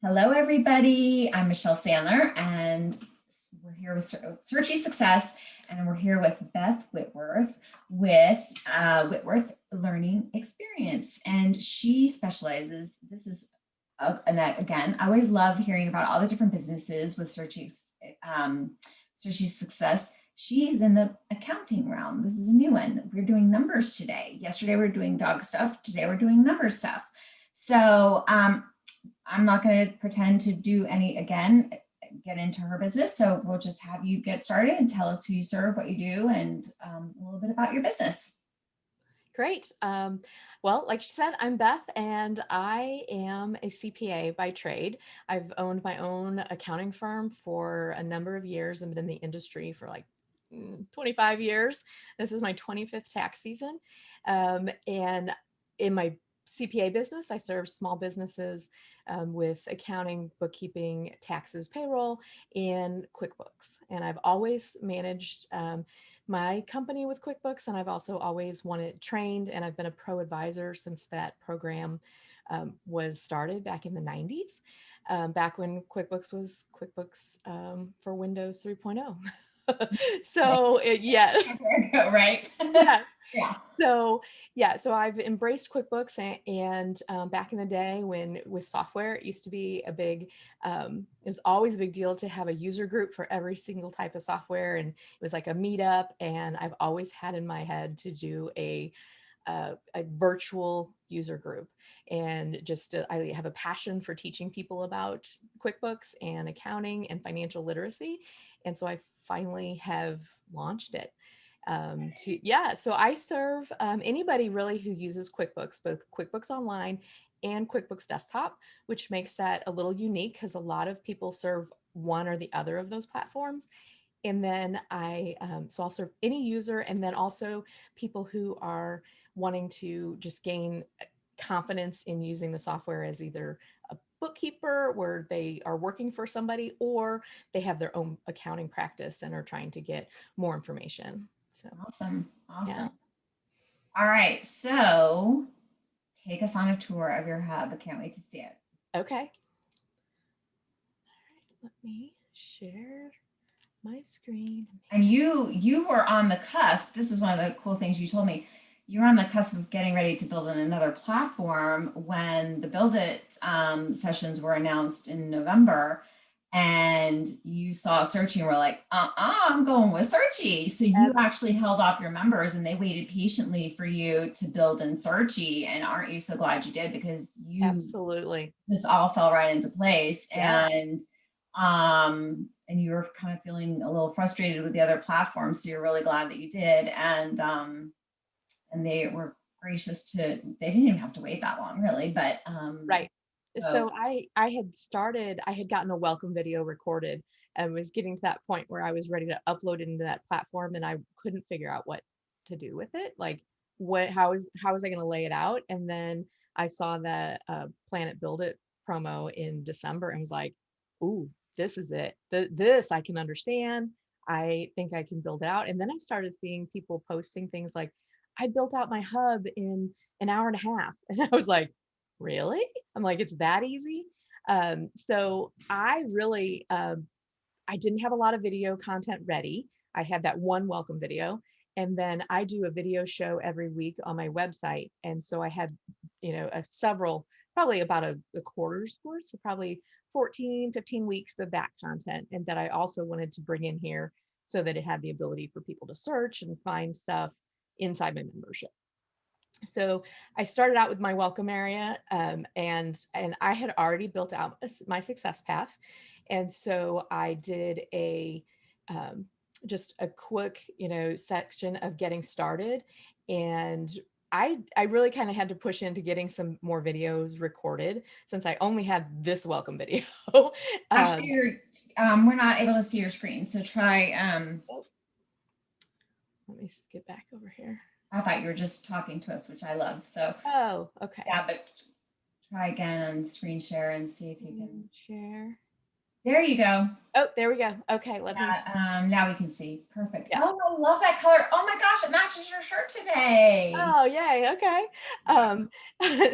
Hello, everybody. I'm Michelle Sandler, and we're here with Searchie Success, and we're here with Beth Whitworth with Whitworth Learning Experience, and she specializes. This is, and again, I always love hearing about all the different businesses with Searchie's Success. She's in the accounting realm. This is a new one. We're doing numbers today. Yesterday we were doing dog stuff. Today we're doing number stuff. So I'm not going to pretend to do get into her business. So we'll just have you get started and tell us who you serve, what you do, and a little bit about your business. Great. Well, like she said, I'm Beth and I am a CPA by trade. I've owned my own accounting firm for a number of years and been in the industry for like 25 years. This is my 25th tax season. And in my CPA business, I serve small businesses with accounting, bookkeeping, taxes, payroll, and QuickBooks. And I've always managed my company with QuickBooks, and I've also always trained, and I've been a pro advisor since that program was started back in the 90s, back when QuickBooks was QuickBooks for Windows 3.0. So yeah. Right? Yes. Yeah. So I've embraced QuickBooks and back in the day when with software, it used to be it was always a big deal to have a user group for every single type of software. And it was like a meetup. And I've always had in my head to do a virtual user group. And I have a passion for teaching people about QuickBooks and accounting and financial literacy. And so I finally have launched it. So I serve anybody really who uses QuickBooks, both QuickBooks Online and QuickBooks Desktop, which makes that a little unique because a lot of people serve one or the other of those platforms. And then I'll serve any user, and then also people who are wanting to just gain confidence in using the software as either a bookkeeper where they are working for somebody, or they have their own accounting practice and are trying to get more information. So, Awesome. yeah. Awesome. All right. So take us on a tour of your hub. I can't wait to see it. Okay. All right. Let me share my screen. And you were on the cusp. This is one of the cool things you told me. You were on the cusp of getting ready to build in another platform when the Build It sessions were announced in November, and you saw Searchie and were like, I'm going with Searchie. So you actually held off your members and they waited patiently for you to build in Searchie. And aren't you so glad you did? Because you Absolutely. this all fell right into place. Yeah. And you were kind of feeling a little frustrated with the other platforms, so you're really glad that you did. And they were gracious to, they didn't even have to wait that long really, but Right. So I had gotten a welcome video recorded and was getting to that point where I was ready to upload it into that platform, and I couldn't figure out what to do with it. Like how was I going to lay it out? And then I saw the Planet Build It promo in December and was like, ooh, this is it. This I can understand. I think I can build it out. And then I started seeing people posting things like, I built out my hub in an hour and a half. And I was like, really? I'm like, it's that easy. So I really, I didn't have a lot of video content ready. I had that one welcome video. And then I do a video show every week on my website. And so I had, probably about a quarter's worth, so probably 14, 15 weeks of that content. And that I also wanted to bring in here so that it had the ability for people to search and find stuff inside my membership. So I started out with my welcome area, and I had already built out my success path, and so I did just a quick section of getting started, and I really kind of had to push into getting some more videos recorded since I only had this welcome video. actually we're not able to see your screen, so try let me get back over here. I thought you were just talking to us, which I love. So okay. Yeah, but try again on screen share and see if you can share. There you go. Oh, there we go. Okay, now we can see. Perfect. Yeah. Oh, I love that color. Oh my gosh, it matches your shirt today. Oh, yay. Okay.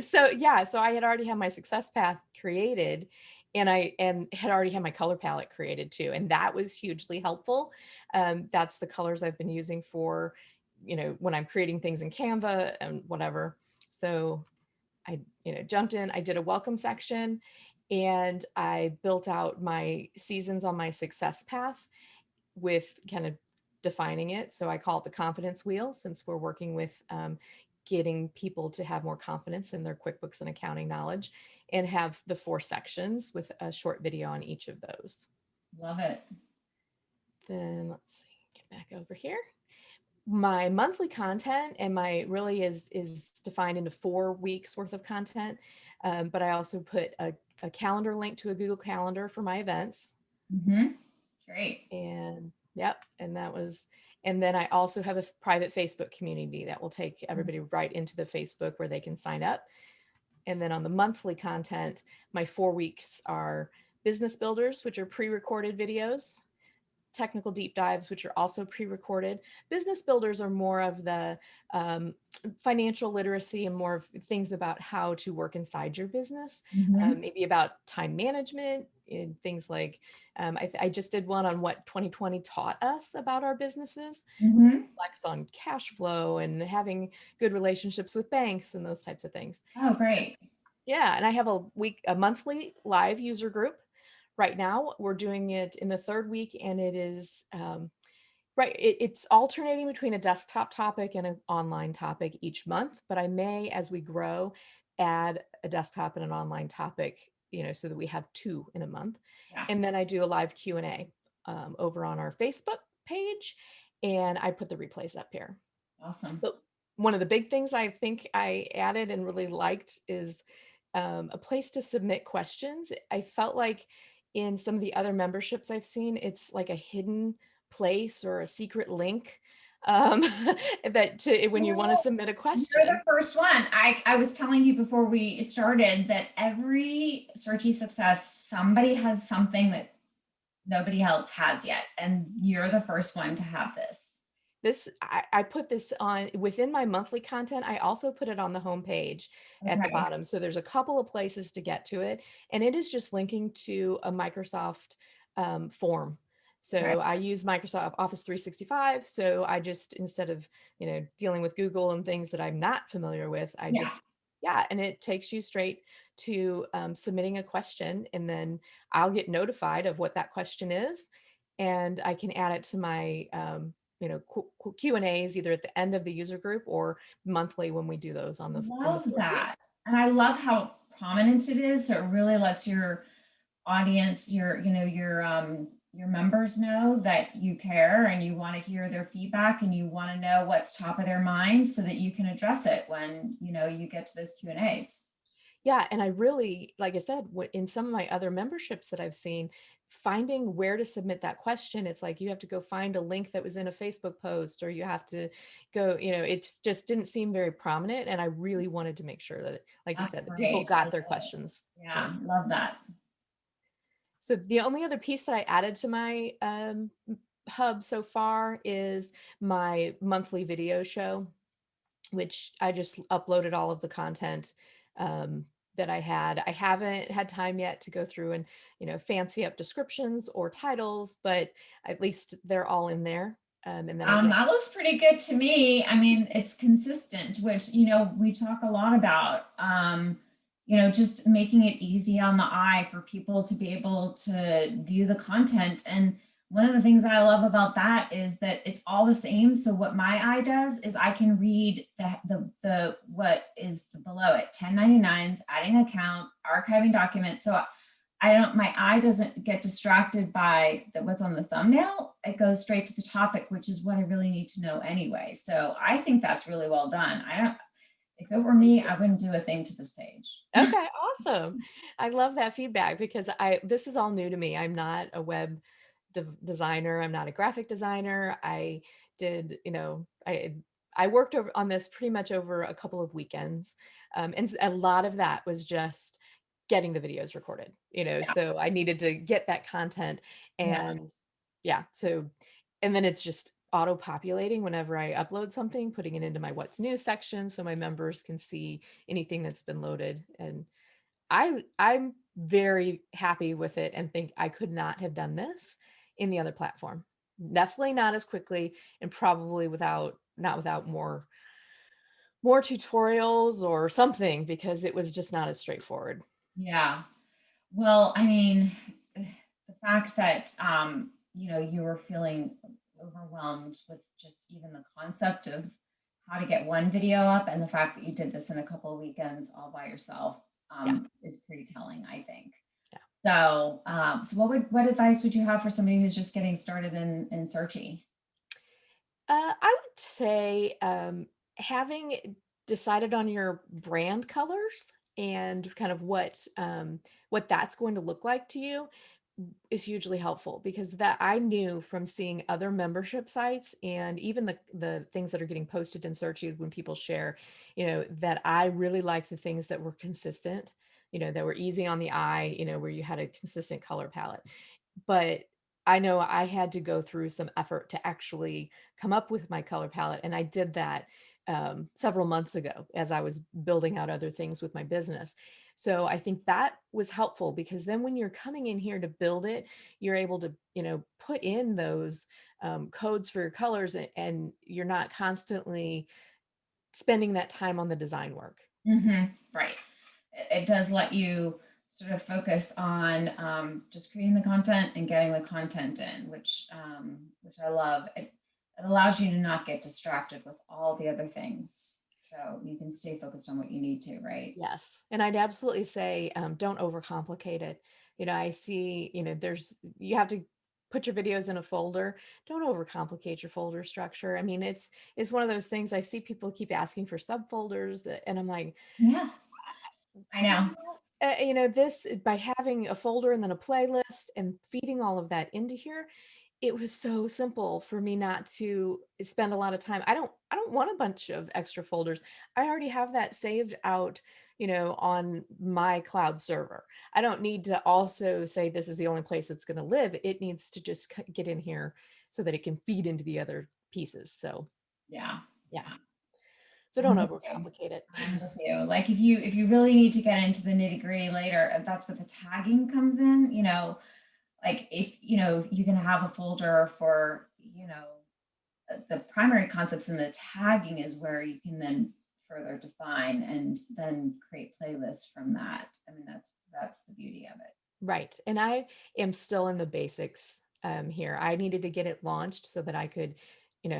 So I had already had my success path created, and I had already had my color palette created too. And that was hugely helpful. That's the colors I've been using for, when I'm creating things in Canva and whatever. So I, jumped in, I did a welcome section, and I built out my seasons on my success path with kind of defining it. So I call it the confidence wheel, since we're working with getting people to have more confidence in their QuickBooks and accounting knowledge, and have the 4 sections with a short video on each of those. Love it. Then let's see, get back over here. My monthly content, and my really is defined into 4 weeks worth of content. But I also put a calendar link to a Google Calendar for my events. Great. And yep. And then I also have a private Facebook community that will take everybody right into the Facebook where they can sign up. And then on the monthly content, my 4 weeks are business builders, which are pre-recorded videos, technical deep dives, which are also pre-recorded. Business builders are more of the financial literacy and more of things about how to work inside your business, maybe about time management and things like, I just did one on what 2020 taught us about our businesses, flex on cash flow and having good relationships with banks and those types of things. Oh, great. Yeah, and I have a monthly live user group. Right now, we're doing it in the 3rd week, and it is it's alternating between a desktop topic and an online topic each month. But I may, as we grow, add a desktop and an online topic, so that we have 2 in a month. Yeah. And then I do a live Q&A over on our Facebook page, and I put the replays up here. Awesome. But one of the big things I think I added and really liked is a place to submit questions. I felt like in some of the other memberships I've seen, it's like a hidden place or a secret link when you want to submit a You're question. the first one. I was telling you before we started that every Searchie success, somebody has something that nobody else has yet. And you're the first one to have this. I put this on within my monthly content. I also put it on the homepage at the bottom. So there's a couple of places to get to it. And it is just linking to a Microsoft form. So I use Microsoft Office 365. So I just, instead of, dealing with Google and things that I'm not familiar with, and it takes you straight to submitting a question, and then I'll get notified of what that question is, and I can add it to my Q&As either at the end of the user group or monthly when we do those on the Love that. And I love how prominent it is. So it really lets your audience, your members know that you care and you want to hear their feedback and you want to know what's top of their mind so that you can address it when, you get to those Q&As. Yeah. And I really, like I said, in some of my other memberships that I've seen, finding where to submit that question, it's like you have to go find a link that was in a Facebook post, or you have to go, it just didn't seem very prominent. And I really wanted to make sure that, like you said, that people got their questions. Yeah, love that. So the only other piece that I added to my hub so far is my monthly video show, which I just uploaded all of the content that I had. I haven't had time yet to go through and, fancy up descriptions or titles, but at least they're all in there. And then that looks pretty good to me. I mean, it's consistent, which, we talk a lot about, just making it easy on the eye for people to be able to view the content. And one of the things that I love about that is that it's all the same. So what my eye does is I can read the what is below it, 1099s, adding account, archiving documents. So my eye doesn't get distracted by what's on the thumbnail. It goes straight to the topic, which is what I really need to know anyway. So I think that's really well done. If it were me, I wouldn't do a thing to this page. Okay, awesome. I love that feedback because this is all new to me. I'm not a web designer. I'm not a graphic designer. I did, I worked on this pretty much over a couple of weekends. And a lot of that was just getting the videos recorded, so I needed to get that content, and and then it's just auto populating whenever I upload something, putting it into my what's new section so my members can see anything that's been loaded. And I'm very happy with it and think I could not have done this in the other platform. Definitely not as quickly, and probably not without more tutorials or something, because it was just not as straightforward. Yeah. Well, I mean, the fact that, you were feeling overwhelmed with just even the concept of how to get one video up, and the fact that you did this in a couple of weekends all by yourself, Yeah. is pretty telling, I think. Yeah. So what advice would you have for somebody who's just getting started in Searchie? I would say having decided on your brand colors and kind of what that's going to look like to you is hugely helpful, because that I knew from seeing other membership sites and even the things that are getting posted in Searchie when people share, that I really liked the things that were consistent, that were easy on the eye, where you had a consistent color palette. But I know I had to go through some effort to actually come up with my color palette. And I did that several months ago as I was building out other things with my business. So I think that was helpful, because then when you're coming in here to build it, you're able to, put in those codes for your colors, and you're not constantly spending that time on the design work. Right. It does let you sort of focus on just creating the content and getting the content in, which I love. It allows you to not get distracted with all the other things, so you can stay focused on what you need to, right? Yes. And I'd absolutely say don't overcomplicate it. I see, you have to put your videos in a folder. Don't overcomplicate your folder structure. I mean, it's one of those things. I see people keep asking for subfolders, and I'm like, Yeah, I know. this by having a folder and then a playlist and feeding all of that into here, it was so simple for me not to spend a lot of time. I don't want a bunch of extra folders. I already have that saved out, on my cloud server. I don't need to also say this is the only place it's going to live. It needs to just get in here so that it can feed into the other pieces. So Yeah, yeah. yeah. So don't I'm with you. overcomplicate it. I'm with you. Like if you really need to get into the nitty gritty later, that's what the tagging comes in, like if, you can have a folder for, the primary concepts, and the tagging is where you can then further define and then create playlists from that. I mean, that's the beauty of it. Right. And I am still in the basics here. I needed to get it launched so that I could,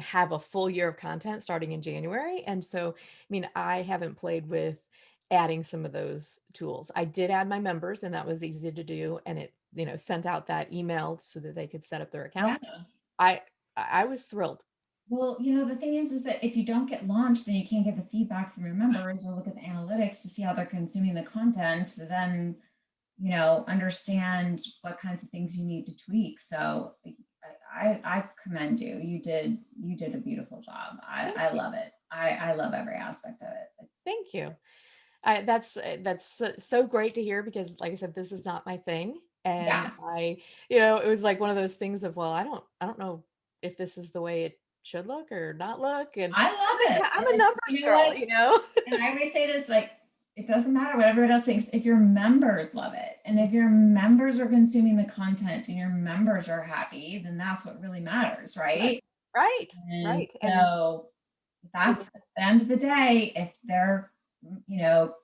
have a full year of content starting in January. And so, I mean, I haven't played with adding some of those tools. I did add my members, and that was easy to do. And it, sent out that email so that they could set up their Yeah. accounts. I I was thrilled. Well, the thing is that if you don't get launched, then you can't get the feedback from your members or look at the analytics to see how they're consuming the content to then, understand what kinds of things you need to tweak. So I commend you. You did a beautiful job. Thank I you. love it. I love every aspect of it. Thank you. That's so great to hear, because like I said, this is not my thing. And Yeah, it was like one of those things of, well, I don't know if this is the way it should look or not look. And I love it. I'm a numbers You know girl, what? And I always say this, like, it doesn't matter what everyone else thinks. If your members love it, and if your members are consuming the content and your members are happy, then that's what really matters, Right, right? right, And right. And so it that's was at the end of the day, if they're,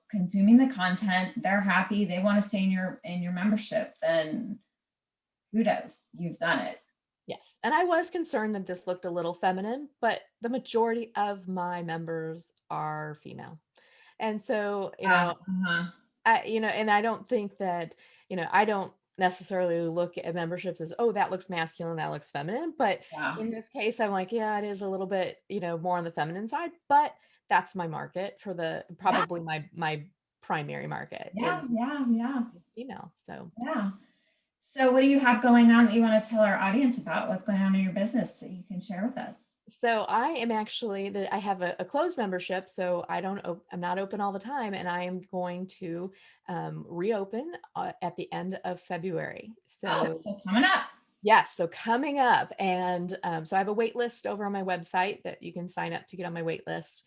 consuming the content, they're happy, they want to stay in your membership, then kudos, you've done it. Yes. And I was concerned that this looked a little feminine, but the majority of my members are female. And so, Uh-huh. and I don't think that, I don't necessarily look at memberships as, oh, that looks masculine, that looks feminine. But Yeah. in this case, I'm like, yeah, it is a little bit, more on the feminine side, but that's my market for Yeah. probably my primary market Yeah. is Yeah. Yeah. female. So Yeah. So what do you have going on that you want to tell our audience about? What's going on in your business that you can share with us? So I am actually I have a closed membership, so I'm not open all the time, and I am going to reopen at the end of February. Oh, So so coming up. yes, so coming up, and so I have a wait list over on my website that you can sign up to get on my wait list,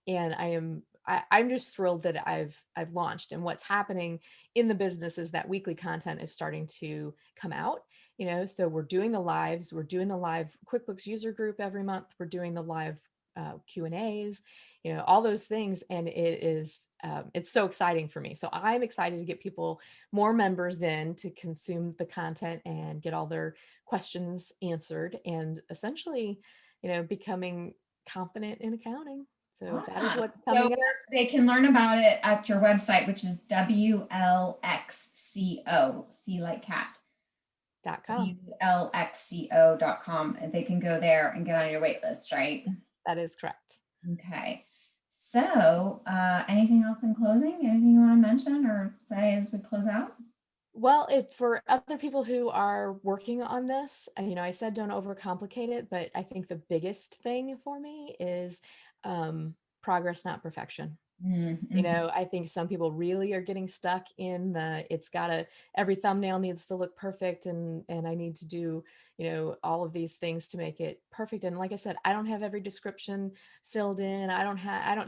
and I'm just thrilled that I've launched, and what's happening in the business is that weekly content is starting to come out, so we're doing the lives, we're doing the live QuickBooks user group every month, we're doing the live Q&As, all those things. And it is, it's so exciting for me. So I'm excited to get people, more members in to consume the content and get all their questions answered, and essentially, becoming confident in accounting. So that is Awesome. what's So coming up. they can learn about it at your website, which is WLXCO, C like cat, .com. WLXCO.com. And they can go there and get on your wait list, right? Yes, that is correct. Okay. So anything else in closing? Anything you want to mention or say as we close out? Well, for other people who are working on this, I said don't overcomplicate it, but I think the biggest thing for me is progress, not perfection. Mm-hmm. I think some people really are getting stuck in every thumbnail needs to look perfect, and I need to do, all of these things to make it perfect. And like I said, I don't have every description filled in.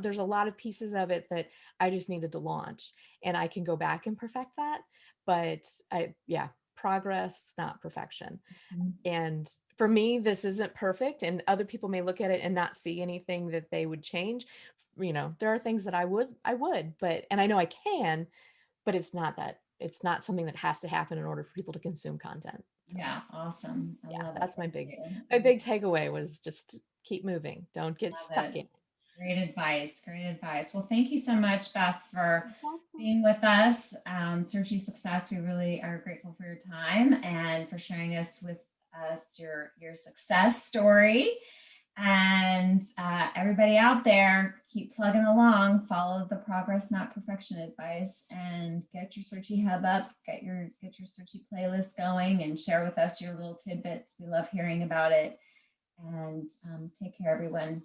There's a lot of pieces of it that I just needed to launch, and I can go back and perfect that. But progress, not perfection. Mm-hmm. And for me, this isn't perfect, and other people may look at it and not see anything that they would change. There are things that I would, but, and I know I can, but it's not something that has to happen in order for people to consume content. So, Yeah, awesome. I love it. that's Thank you. my big takeaway was just keep moving. Don't get Love stuck it. in. Great advice. Great advice. Well, thank you so much, Beth, for Awesome. being with us. Searchie Success, we really are grateful for your time and for sharing us with us your success story. And everybody out there, keep plugging along, follow the progress, not perfection advice, and get your Searchie Hub up, get your Searchie playlist going, and share with us your little tidbits. We love hearing about it. And take care, everyone.